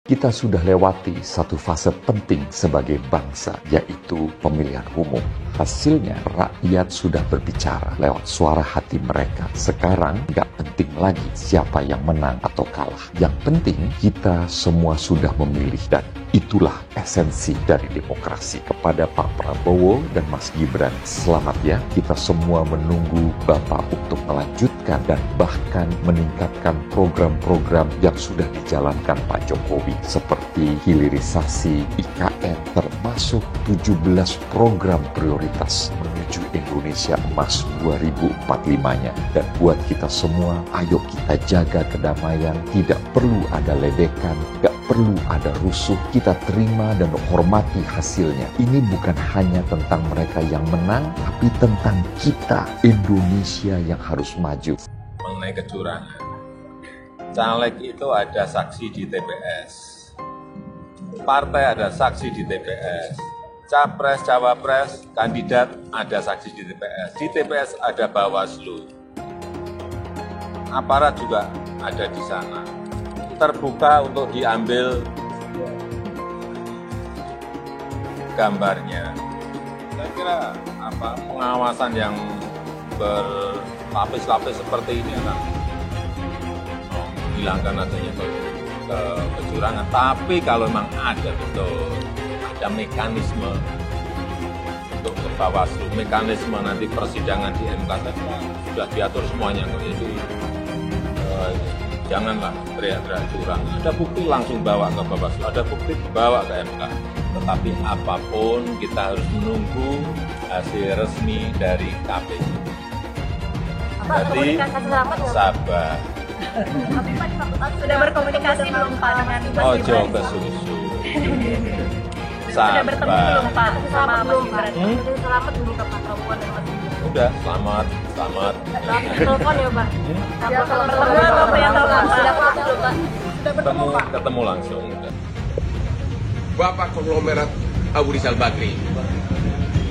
Kita sudah lewati satu fase penting sebagai bangsa, yaitu pemilihan umum. Hasilnya, rakyat sudah berbicara lewat suara hati mereka. Sekarang, nggak penting lagi siapa yang menang atau kalah. Yang penting, kita semua sudah memilih, dan itulah esensi dari demokrasi. Kepada Pak Prabowo dan Mas Gibran, selamat ya. Kita semua menunggu Bapak untuk melanjutkan dan bahkan meningkatkan program-program yang sudah dijalankan Pak Jokowi, seperti hilirisasi IKN, termasuk 17 program prioritas menuju Indonesia Emas 2045-nya. Dan buat kita semua, ayo kita jaga kedamaian, tidak perlu ada ledekan, gak perlu ada rusuh, kita terima dan hormati hasilnya. Ini bukan hanya tentang mereka yang menang, tapi tentang kita, Indonesia yang harus maju. Mengenai kecurangan, caleg itu ada saksi di TPS, partai ada saksi di TPS, capres, cawapres, kandidat ada saksi di TPS ada Bawaslu, aparat juga ada di sana, terbuka untuk diambil gambarnya. Saya kira pengawasan yang berlapis-lapis seperti ini akan menghilangkan adanya kecurangan. Tapi kalau memang ada betul, ada mekanisme untuk ke Bawaslu, mekanisme nanti persidangan di MK sudah diatur semuanya. Jadi janganlah teriak-teriak curang. Ada bukti langsung bawa ke Bawaslu, ada bukti bawa ke MK. Tetapi apapun kita harus menunggu hasil resmi dari KPU. Jadi sabar. Tapi Pak sudah berkomunikasi belum Pak dengan Mas Ojo Gibran? ke susu. Sudah bertemu belum Sabar. Pak sama Mas Gibran? Sudah selamat dulu ke Pak Prabowo dan Mas Gibran? Udah, selamat. Telepon ya Pak? Ya, kalau bertemu apa yang tahu Pak? Sudah belum Pak? Sudah bertemu Pak? Ketemu langsung. Udah. Bapak konglomerat Abu Rizal Bakri,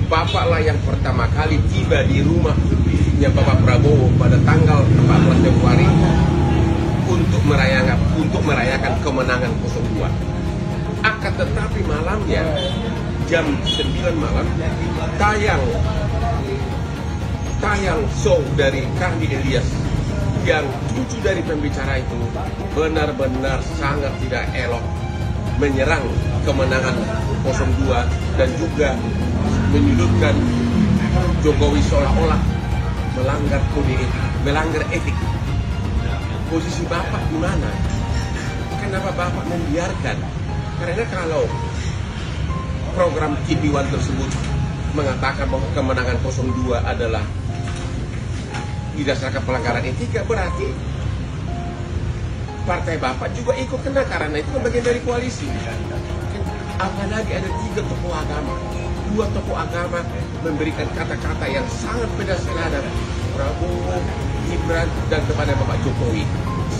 Bapaklah yang pertama kali tiba di rumahnya Bapak Prabowo pada tanggal 14 Februari untuk merayakan kemenangan 02. Akan tetapi malamnya jam 9 malam tayang show dari Kandi Ilyas yang cucu dari pembicara itu benar-benar sangat tidak elok menyerang kemenangan 02 dan juga menyudutkan Jokowi seolah-olah melanggar kode etik, melanggar etik. Posisi Bapak di mana? Kenapa Bapak membiarkan? Karena kalau program TV1 tersebut mengatakan bahwa kemenangan 02 adalah didasarkan pelanggaran etika, berarti partai Bapak juga ikut kena karena itu bagian dari koalisi. Apalagi ada 3 tokoh agama, 2 tokoh agama memberikan kata-kata yang sangat pedas terhadap Prabowo, Gibran dan kepada Bapak Jokowi.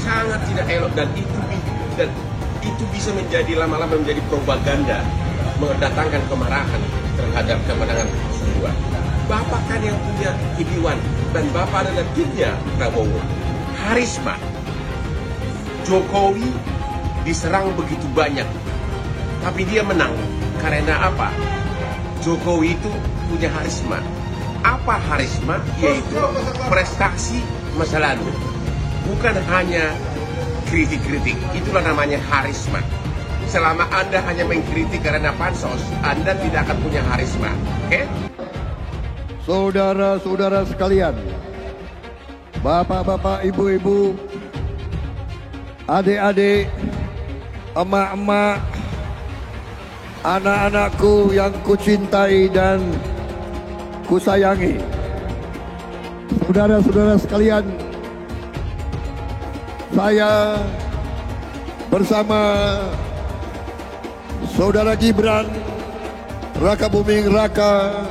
Sangat tidak elok dan itu bisa menjadi lama-lama menjadi propaganda, mendatangkan kemarahan terhadap kemenangan 02. Bapak kan yang punya TV1 dan Bapak adalah timnya Prabowo. Harisma Jokowi diserang begitu banyak, tapi dia menang. Karena apa? Jokowi itu punya harisma. Apa harisma? Yaitu prestasi masa lalu. Bukan hanya kritik-kritik. Itulah namanya harisma. Selama Anda hanya mengkritik karena pansos, Anda tidak akan punya harisma. Oke? Saudara-saudara sekalian, bapak-bapak, ibu-ibu, adik-adik, emak-emak, anak-anakku yang kucintai dan kusayangi, saudara-saudara sekalian, saya bersama Saudara Gibran Raka Buming Raka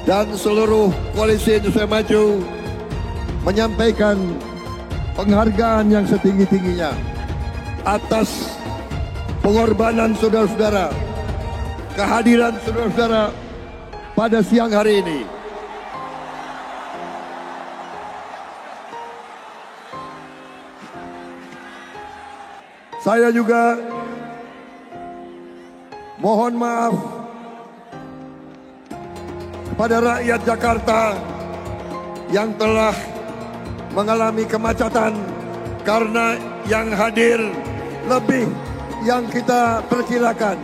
dan seluruh koalisi Indonesia Maju menyampaikan penghargaan yang setinggi-tingginya atas pengorbanan saudara-saudara, kehadiran saudara-saudara pada siang hari ini. Saya juga mohon maaf kepada rakyat Jakarta yang telah mengalami kemacetan karena yang hadir lebih yang kita perkirakan.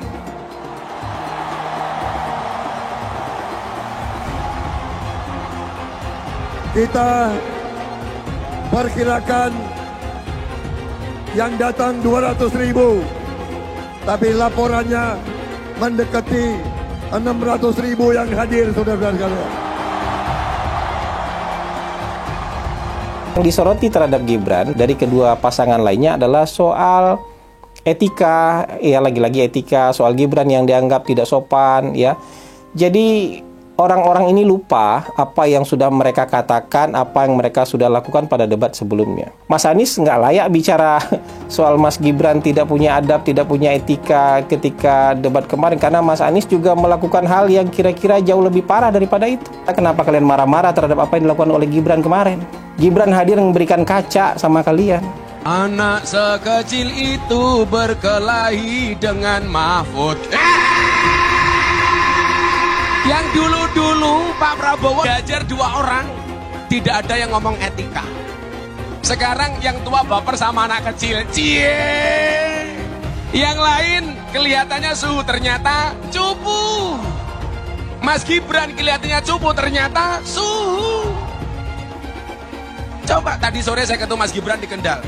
Kita perkirakan yang datang 200.000, tapi laporannya mendekati 600.000 yang hadir, saudara-saudara sekalian. Yang disoroti terhadap Gibran dari kedua pasangan lainnya adalah soal etika, ya lagi-lagi etika, soal Gibran yang dianggap tidak sopan, ya. Jadi orang-orang ini lupa apa yang sudah mereka katakan, apa yang mereka sudah lakukan pada debat sebelumnya. Mas Anies nggak layak bicara soal Mas Gibran tidak punya adab, tidak punya etika ketika debat kemarin, karena Mas Anies juga melakukan hal yang kira-kira jauh lebih parah daripada itu. Kenapa kalian marah-marah terhadap apa yang dilakukan oleh Gibran kemarin? Gibran hadir memberikan kaca sama kalian. Anak sekecil itu berkelahi dengan Mahfud. Yang dulu-dulu Pak Prabowo diajar 2 orang, tidak ada yang ngomong etika. Sekarang yang tua baper sama anak kecil. Cie. Yang lain kelihatannya suhu, ternyata cupu. Mas Gibran kelihatannya cupu, ternyata suhu. Coba tadi sore saya ketemu Mas Gibran di Kendal.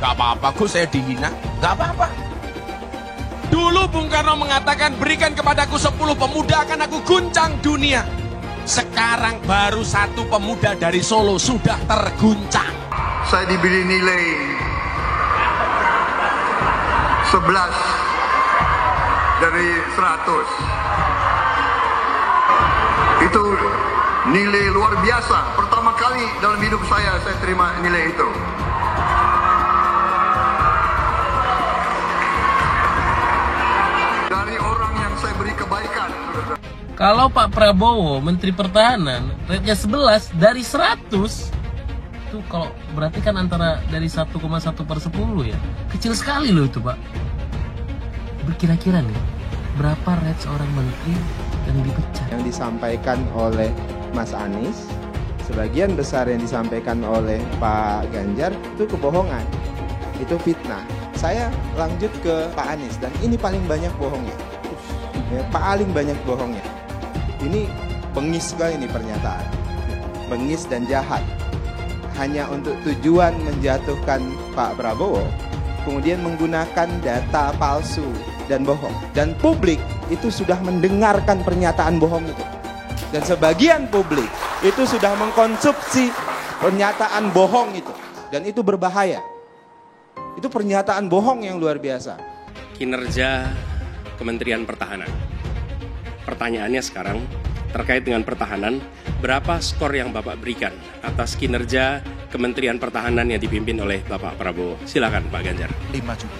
Gak apa-apa, Gus, saya dihina. Gak apa-apa. Dulu Bung Karno mengatakan, berikan kepadaku 10 pemuda akan aku guncang dunia. Sekarang baru 1 pemuda dari Solo sudah terguncang. Saya diberi nilai 11 dari 100. Itu nilai luar biasa. Pertama kali dalam hidup saya terima nilai itu. Dari orang yang saya beri kebaikan. Kalau Pak Prabowo, Menteri Pertahanan, rate-nya 11 dari 100, itu kalau berarti kan antara dari 1,1/10 ya. Kecil sekali loh itu, Pak. Kira-kira nih, berapa rate seorang menteri yang dipecat? Yang disampaikan oleh Mas Anies, sebagian besar yang disampaikan oleh Pak Ganjar itu kebohongan, itu fitnah. Saya lanjut ke Pak Anies, dan ini paling banyak bohongnya, ya, paling banyak bohongnya. Ini bengis sekali nih pernyataan, bengis dan jahat, hanya untuk tujuan menjatuhkan Pak Prabowo, kemudian menggunakan data palsu dan bohong. Dan publik itu sudah mendengarkan pernyataan bohong itu. Dan sebagian publik itu sudah mengkonsumsi pernyataan bohong itu. Dan itu berbahaya. Itu pernyataan bohong yang luar biasa. Kinerja Kementerian Pertahanan. Pertanyaannya sekarang terkait dengan pertahanan, berapa skor yang Bapak berikan atas kinerja Kementerian Pertahanan yang dipimpin oleh Bapak Prabowo? Silakan Pak Ganjar. 5 juga.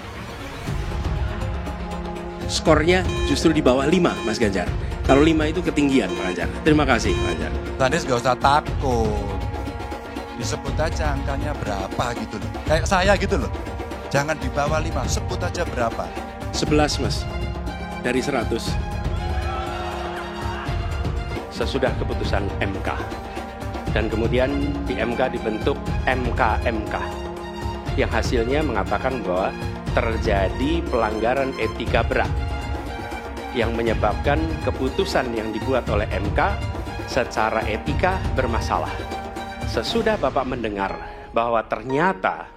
Skornya justru di bawah 5, Mas Ganjar. Kalau 5 itu ketinggian, Pak Ganjar. Terima kasih, Pak Ganjar. Anies gak usah takut. Disebut aja angkanya berapa gitu loh. Kayak saya gitu loh. Jangan di bawah 5, sebut aja berapa. 11, Mas. Dari 100. Sesudah keputusan MK. Dan kemudian di MK dibentuk MK-MK. Yang hasilnya mengatakan bahwa terjadi pelanggaran etika berat yang menyebabkan keputusan yang dibuat oleh MK secara etika bermasalah. Sesudah Bapak mendengar bahwa ternyata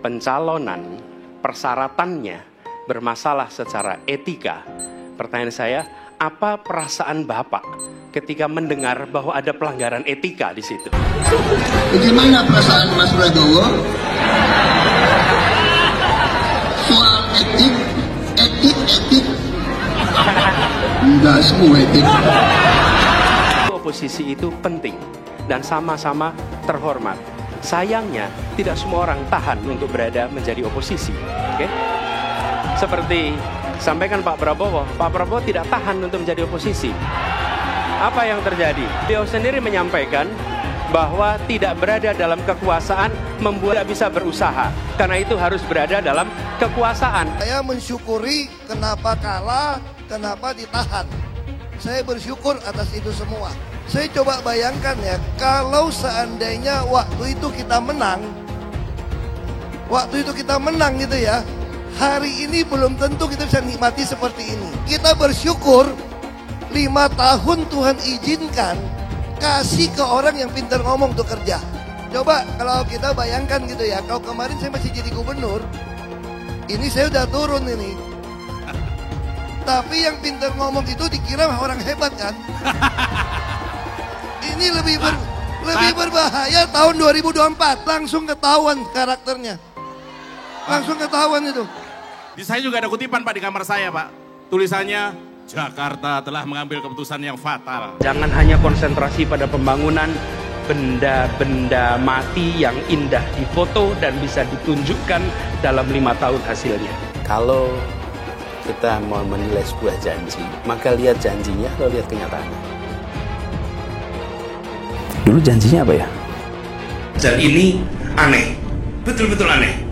pencalonan persyaratannya bermasalah secara etika, pertanyaan saya, apa perasaan Bapak ketika mendengar bahwa ada pelanggaran etika di situ? Bagaimana perasaan Mas Prabowo? Soal etik. Enggak semua etik. Oposisi itu penting dan sama-sama terhormat. Sayangnya tidak semua orang tahan untuk berada menjadi oposisi. Oke? Seperti sampaikan Pak Prabowo tidak tahan untuk menjadi oposisi. Apa yang terjadi? Beliau sendiri menyampaikan bahwa tidak berada dalam kekuasaan membuat tidak bisa berusaha. Karena itu harus berada dalam kekuasaan. Saya mensyukuri kenapa kalah, kenapa ditahan. Saya bersyukur atas itu semua. Saya coba bayangkan ya, kalau seandainya waktu itu kita menang gitu ya, hari ini belum tentu kita bisa nikmati seperti ini. Kita bersyukur 5 tahun Tuhan izinkan kasih ke orang yang pintar ngomong untuk kerja. Coba kalau kita bayangkan gitu ya, kalau kemarin saya masih jadi gubernur, ini saya udah turun ini. Tapi yang pintar ngomong itu dikira orang hebat kan? Ini lebih berbahaya tahun 2024. Langsung ketahuan karakternya. Langsung ketahuan itu. Di saya juga ada kutipan Pak di kamar saya Pak. Tulisannya, Jakarta telah mengambil keputusan yang fatal. Jangan hanya konsentrasi pada pembangunan benda-benda mati yang indah difoto dan bisa ditunjukkan dalam 5 tahun hasilnya. Kalau kita mau menilai sebuah janji, maka lihat janjinya atau lihat kenyataannya. Dulu janjinya apa ya? Dan ini aneh, betul-betul aneh.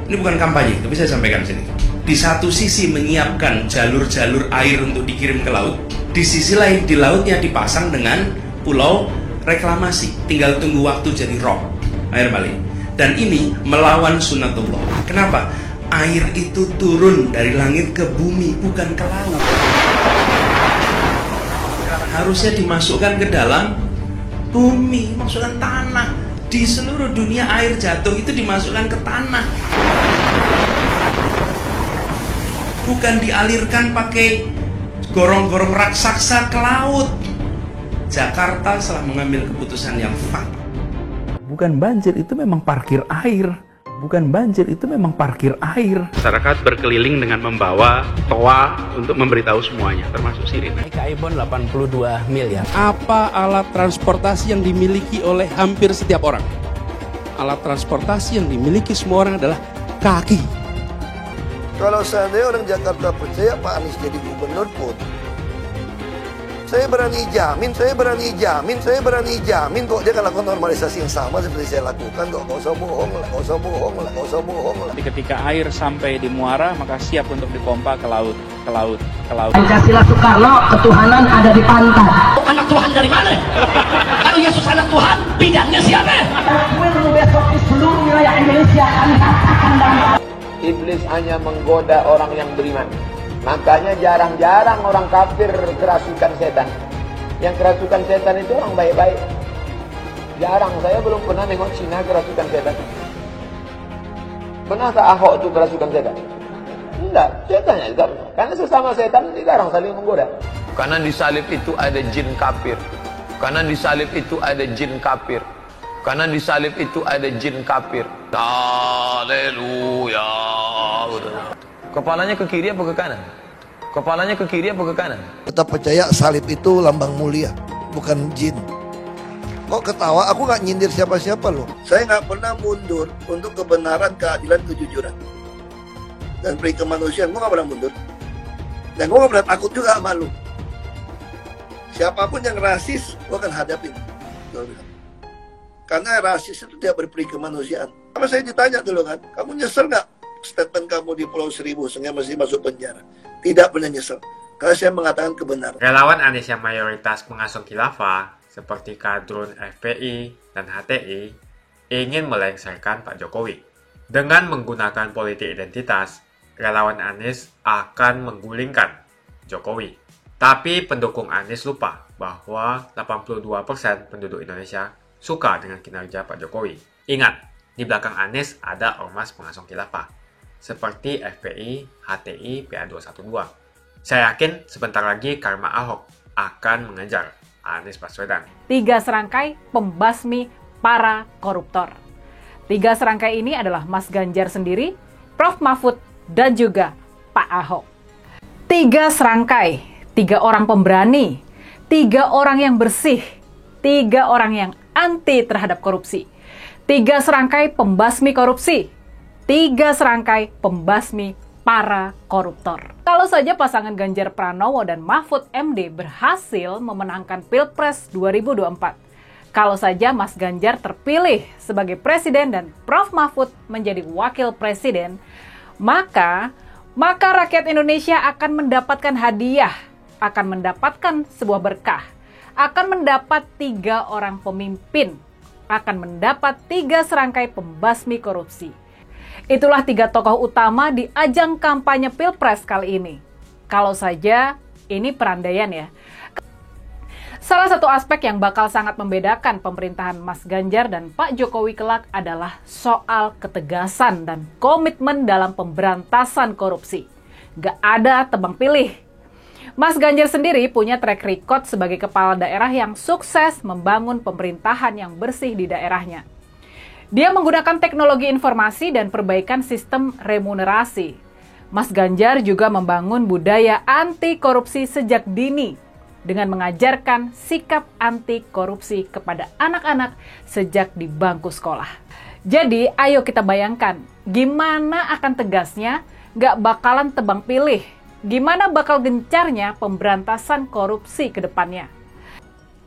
Ini bukan kampanye, tapi saya sampaikan sini. Di satu sisi menyiapkan jalur-jalur air untuk dikirim ke laut, di sisi lain di lautnya dipasang dengan pulau reklamasi, tinggal tunggu waktu jadi rob, air balik. Dan ini melawan sunatullah. Kenapa? Air itu turun dari langit ke bumi, bukan ke laut. Harusnya dimasukkan ke dalam bumi, masukkan tanah. Di seluruh dunia air jatuh itu dimasukkan ke tanah. Bukan dialirkan pakai gorong-gorong raksasa ke laut. Jakarta telah mengambil keputusan yang fatal. Bukan banjir, itu memang parkir air. Bukan banjir, itu memang parkir air. Masyarakat berkeliling dengan membawa toa untuk memberitahu semuanya, termasuk sirine. Kaibon 82 miliar. Apa alat transportasi yang dimiliki oleh hampir setiap orang? Alat transportasi yang dimiliki semua orang adalah kaki. Kalau seandainya orang Jakarta percaya Pak Anies jadi gubernur pun, saya berani jamin kok dia akan lakukan normalisasi yang sama seperti saya lakukan kok. Gak usah bohong lah. Tapi ketika air sampai di muara, maka siap untuk dipompa ke laut. Pancasila Soekarno, ketuhanan ada di pantai. Anak Tuhan dari mana? Kalau Yesus anak Tuhan, bidangnya siapa? Besok di seluruh wilayah Indonesia akan katakan dan Iblis hanya menggoda orang yang beriman. Makanya jarang-jarang orang kafir kerasukan setan. Yang kerasukan setan itu orang baik-baik. Jarang, saya belum pernah nengok Cina kerasukan setan. Pernah tak Ahok itu kerasukan setan? Enggak, setannya juga. Karena sesama setan jarang saling menggoda. Karena di salib itu ada jin kafir. Karena di salib itu ada jin kafir. Karena di salib itu ada jin kafir. Haleluya. Kepalanya ke kiri apa ke kanan? Kepalanya ke kiri apa ke kanan? Kita percaya salib itu lambang mulia, bukan jin. Kok ketawa? Aku nggak nyindir siapa-siapa loh. Saya nggak pernah mundur untuk kebenaran, keadilan, kejujuran. Dan peri kemanusiaan, gue nggak pernah mundur. Dan gue nggak pernah takut juga sama lu. Siapapun yang rasis, gue akan hadapin. Karena rasis itu tidak berperi kemanusiaan. Sama saya ditanya dulu kan, kamu nyesel nggak statement kamu di Pulau Seribu sehingga masih masuk penjara? Tidak pernah nyesel, karena saya mengatakan kebenaran. Relawan Anies yang mayoritas pengasuh khilafah seperti kadrun FPI dan HTI ingin melengsarkan Pak Jokowi. Dengan menggunakan politik identitas, relawan Anies akan menggulingkan Jokowi. Tapi pendukung Anies lupa bahwa 82% penduduk Indonesia suka dengan kinerja Pak Jokowi. Ingat, di belakang Anies ada ormas pengasuh khilafah seperti FPI, HTI, PA212. Saya yakin sebentar lagi karma Ahok akan mengejar Anies Baswedan. 3 serangkai pembasmi para koruptor. 3 serangkai ini adalah Mas Ganjar sendiri, Prof Mahfud, dan juga Pak Ahok. 3 serangkai, 3 orang pemberani, 3 orang yang bersih, 3 orang yang anti terhadap korupsi. 3 serangkai pembasmi korupsi. 3 serangkai pembasmi para koruptor. Kalau saja pasangan Ganjar Pranowo dan Mahfud MD berhasil memenangkan Pilpres 2024. Kalau saja Mas Ganjar terpilih sebagai presiden dan Prof Mahfud menjadi wakil presiden, Maka rakyat Indonesia akan mendapatkan hadiah, akan mendapatkan sebuah berkah, akan mendapat 3 orang pemimpin, akan mendapat 3 serangkai pembasmi korupsi. Itulah 3 tokoh utama di ajang kampanye Pilpres kali ini. Kalau saja ini perandaian ya. Salah satu aspek yang bakal sangat membedakan pemerintahan Mas Ganjar dan Pak Jokowi kelak adalah soal ketegasan dan komitmen dalam pemberantasan korupsi. Gak ada tebang pilih. Mas Ganjar sendiri punya track record sebagai kepala daerah yang sukses membangun pemerintahan yang bersih di daerahnya. Dia menggunakan teknologi informasi dan perbaikan sistem remunerasi. Mas Ganjar juga membangun budaya anti korupsi sejak dini dengan mengajarkan sikap anti korupsi kepada anak-anak sejak di bangku sekolah. Jadi, ayo kita bayangkan gimana akan tegasnya, gak bakalan tebang pilih, gimana bakal gencarnya pemberantasan korupsi ke depannya.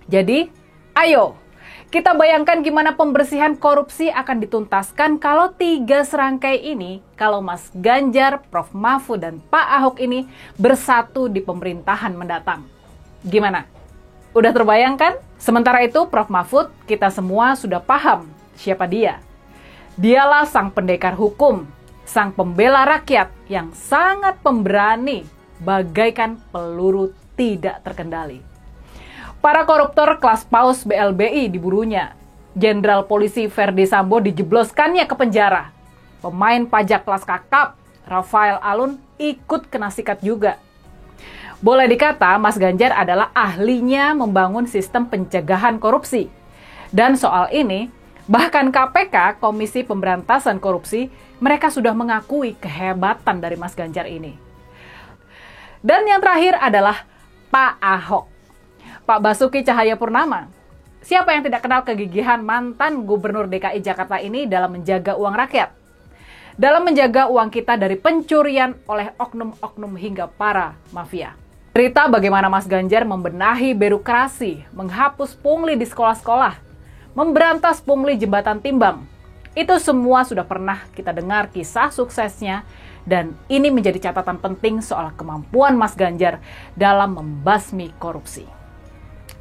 Jadi, ayo kita bayangkan gimana pembersihan korupsi akan dituntaskan kalau 3 serangkai ini, kalau Mas Ganjar, Prof. Mahfud, dan Pak Ahok ini bersatu di pemerintahan mendatang. Gimana? Udah terbayangkan? Sementara itu, Prof. Mahfud, kita semua sudah paham siapa dia. Dialah sang pendekar hukum, sang pembela rakyat yang sangat pemberani, bagaikan peluru tidak terkendali. Para koruptor kelas paus BLBI diburunya. Jenderal Polisi Verdi Sambo dijebloskannya ke penjara. Pemain pajak kelas kakap, Rafael Alun, ikut kena sikat juga. Boleh dikata Mas Ganjar adalah ahlinya membangun sistem pencegahan korupsi. Dan soal ini, bahkan KPK, Komisi Pemberantasan Korupsi, mereka sudah mengakui kehebatan dari Mas Ganjar ini. Dan yang terakhir adalah Pak Ahok. Pak Basuki Cahayapurnama. Siapa yang tidak kenal kegigihan mantan Gubernur DKI Jakarta ini dalam menjaga uang rakyat? Dalam menjaga uang kita dari pencurian oleh oknum-oknum hingga para mafia. Cerita bagaimana Mas Ganjar membenahi birokrasi, menghapus pungli di sekolah-sekolah, memberantas pungli jembatan timbang. Itu semua sudah pernah kita dengar kisah suksesnya, dan ini menjadi catatan penting soal kemampuan Mas Ganjar dalam membasmi korupsi.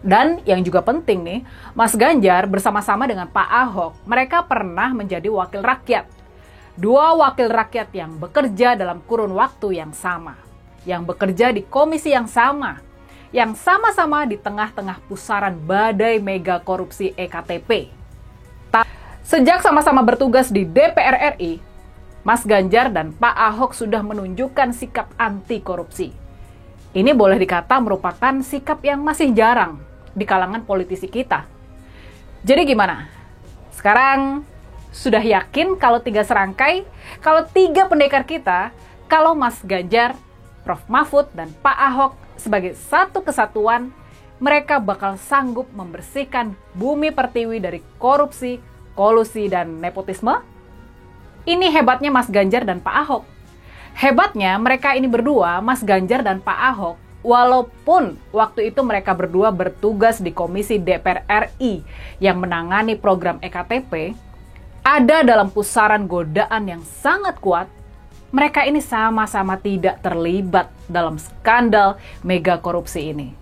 Dan yang juga penting nih, Mas Ganjar bersama-sama dengan Pak Ahok, mereka pernah menjadi wakil rakyat. 2 wakil rakyat yang bekerja dalam kurun waktu yang sama. Yang bekerja di komisi yang sama, yang sama-sama di tengah-tengah pusaran badai mega korupsi EKTP. Sejak sama-sama bertugas di DPR RI, Mas Ganjar dan Pak Ahok sudah menunjukkan sikap anti korupsi. Ini boleh dikata merupakan sikap yang masih jarang di kalangan politisi kita. Jadi gimana? Sekarang sudah yakin kalau 3 serangkai, kalau 3 pendekar kita, kalau Mas Ganjar, Prof. Mahfud, dan Pak Ahok sebagai satu kesatuan, mereka bakal sanggup membersihkan bumi pertiwi dari korupsi, kolusi, dan nepotisme? Ini hebatnya Mas Ganjar dan Pak Ahok. Hebatnya mereka ini berdua, Mas Ganjar dan Pak Ahok, walaupun waktu itu mereka berdua bertugas di Komisi DPR RI yang menangani program EKTP, ada dalam pusaran godaan yang sangat kuat. Mereka ini sama-sama tidak terlibat dalam skandal mega korupsi ini.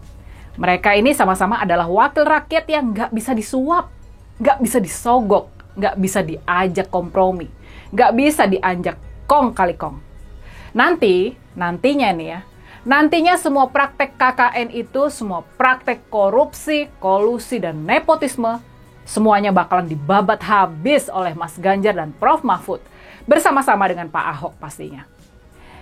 Mereka ini sama-sama adalah wakil rakyat yang nggak bisa disuap, nggak bisa disogok, nggak bisa diajak kompromi, nggak bisa diajak kong kali kong. Nantinya nih ya, nantinya semua praktek KKN itu, semua praktek korupsi, kolusi, dan nepotisme, semuanya bakalan dibabat habis oleh Mas Ganjar dan Prof. Mahfud, bersama-sama dengan Pak Ahok pastinya.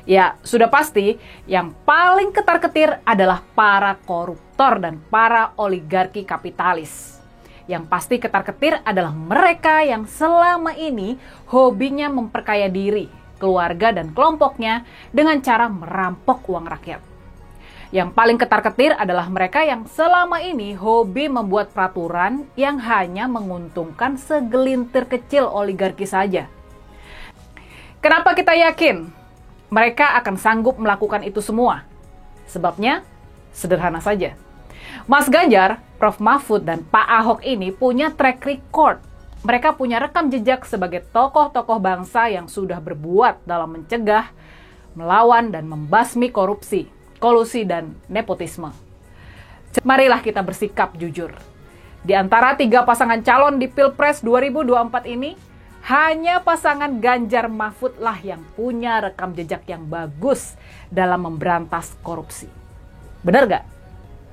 Ya, sudah pasti yang paling ketar-ketir adalah para koruptor dan para oligarki kapitalis. Yang pasti ketar-ketir adalah mereka yang selama ini hobinya memperkaya diri, keluarga, dan kelompoknya dengan cara merampok uang rakyat. Yang paling ketar-ketir adalah mereka yang selama ini hobi membuat peraturan yang hanya menguntungkan segelintir kecil oligarki saja. Kenapa kita yakin mereka akan sanggup melakukan itu semua? Sebabnya sederhana saja. Mas Ganjar, Prof. Mahfud, dan Pak Ahok ini punya track record Mereka punya rekam jejak sebagai tokoh-tokoh bangsa yang sudah berbuat dalam mencegah, melawan, dan membasmi korupsi, kolusi, dan nepotisme. Marilah kita bersikap jujur. Di antara 3 pasangan calon di Pilpres 2024 ini, hanya pasangan Ganjar Mahfud lah yang punya rekam jejak yang bagus dalam memberantas korupsi. Benar gak?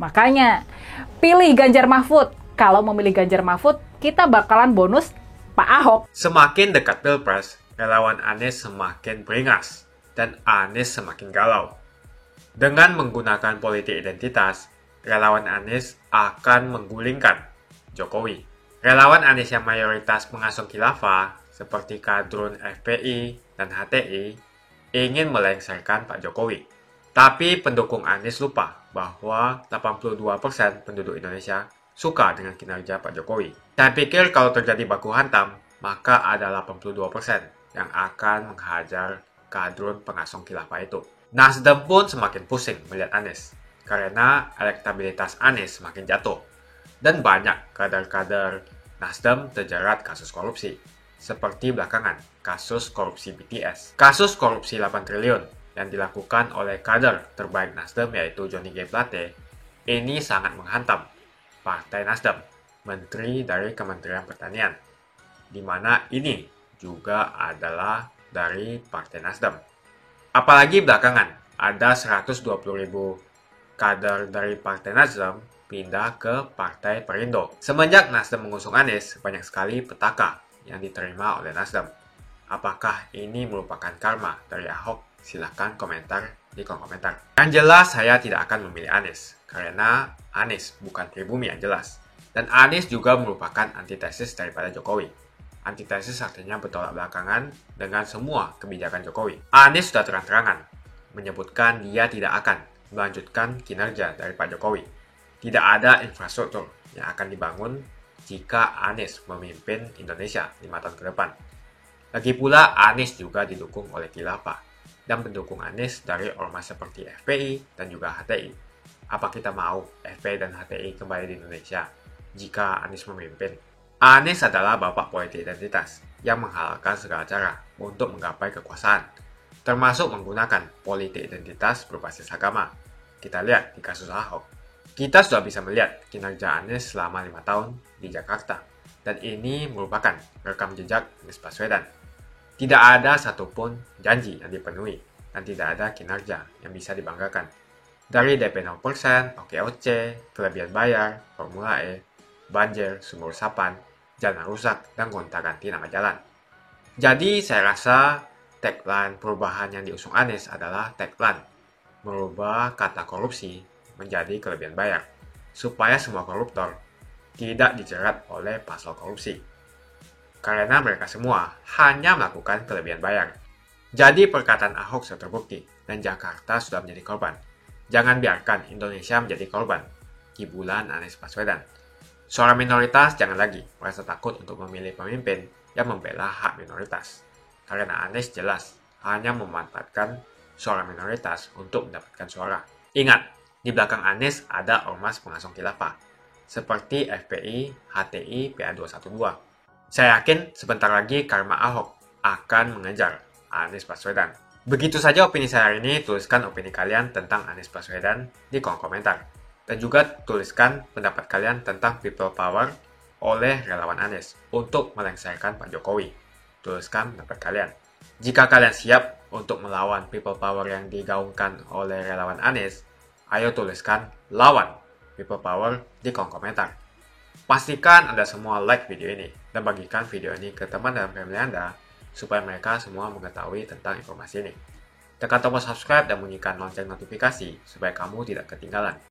Makanya, pilih Ganjar Mahfud. Kalau memilih Ganjar Mahfud, kita bakalan bonus Pak Ahok. Semakin dekat Pilpres, relawan Anies semakin beringas dan Anies semakin galau. Dengan menggunakan politik identitas, relawan Anies akan menggulingkan Jokowi. Relawan Anies yang mayoritas pengusung khilafah, seperti kadrun FPI dan HTI, ingin melengsarkan Pak Jokowi. Tapi pendukung Anies lupa bahwa 82% penduduk Indonesia suka dengan kinerja Pak Jokowi. Saya pikir kalau terjadi baku hantam, maka ada 82% yang akan menghajar kadrun pengusung khilafah itu. Nasdem pun semakin pusing melihat Anies, karena elektabilitas Anies semakin jatuh. Dan banyak kader-kader Nasdem terjerat kasus korupsi. Seperti belakangan, kasus korupsi BTS. Kasus korupsi 8 triliun yang dilakukan oleh kader terbaik Nasdem yaitu Johnny G. Plate, ini sangat menghantam Partai Nasdem, Menteri dari Kementerian Pertanian, di mana ini juga adalah dari Partai Nasdem. Apalagi belakangan, ada 120.000 kader dari Partai Nasdem pindah ke Partai Perindo. Semenjak Nasdem mengusung Anies, banyak sekali petaka yang diterima oleh Nasdem. Apakah ini merupakan karma dari Ahok? Silahkan komentar di kolom komentar. Yang jelas, saya tidak akan memilih Anies, karena Anies bukan pribumi yang jelas. Dan Anies juga merupakan antitesis daripada Jokowi. Antitesis artinya bertolak belakangan dengan semua kebijakan Jokowi. Anies sudah terang-terangan menyebutkan dia tidak akan melanjutkan kinerja dari Pak Jokowi. Tidak ada infrastruktur yang akan dibangun jika Anies memimpin Indonesia 5 tahun ke depan. Lagi pula, Anies juga didukung oleh khilafah dan pendukung Anies dari ormas seperti FPI dan juga HTI. Apa kita mau FPI dan HTI kembali di Indonesia jika Anies memimpin? Anies adalah bapak politik identitas yang menghalalkan segala cara untuk menggapai kekuasaan, termasuk menggunakan politik identitas berbasis agama. Kita lihat di kasus Ahok. Kita sudah bisa melihat kinerja Anies selama 5 tahun di Jakarta, dan ini merupakan rekam jejak Anies Baswedan. Tidak ada satupun janji yang dipenuhi, dan tidak ada kinerja yang bisa dibanggakan. Dari DP 0%, OKOC, kelebihan bayar, Formula E, banjir, sumur resapan, jalan rusak, dan gonta-ganti nama jalan. Jadi saya rasa tagline perubahan yang diusung Anies adalah tagline merubah kata korupsi menjadi kelebihan bayar, supaya semua koruptor tidak dijerat oleh pasal korupsi. Karena mereka semua hanya melakukan kelebihan bayar. Jadi perkataan Ahok sudah terbukti, dan Jakarta sudah menjadi korban. Jangan biarkan Indonesia menjadi korban kibulan Anies Baswedan. Suara minoritas jangan lagi merasa takut untuk memilih pemimpin yang membela hak minoritas. Karena Anies jelas hanya memanfaatkan suara minoritas untuk mendapatkan suara. Ingat, di belakang Anies ada ormas pengusung khilafah, seperti FPI, HTI, PA212. Saya yakin sebentar lagi karma Ahok akan mengejar Anies Baswedan. Begitu saja opini saya hari ini. Tuliskan opini kalian tentang Anies Baswedan di kolom komentar. Dan juga tuliskan pendapat kalian tentang people power oleh relawan Anies untuk melengsarkan Pak Jokowi. Tuliskan pendapat kalian. Jika kalian siap untuk melawan people power yang digaungkan oleh relawan Anies, ayo tuliskan lawan people power di kolom komentar. Pastikan Anda semua like video ini dan bagikan video ini ke teman dan family Anda supaya mereka semua mengetahui tentang informasi ini. Tekan tombol subscribe dan bunyikan lonceng notifikasi supaya kamu tidak ketinggalan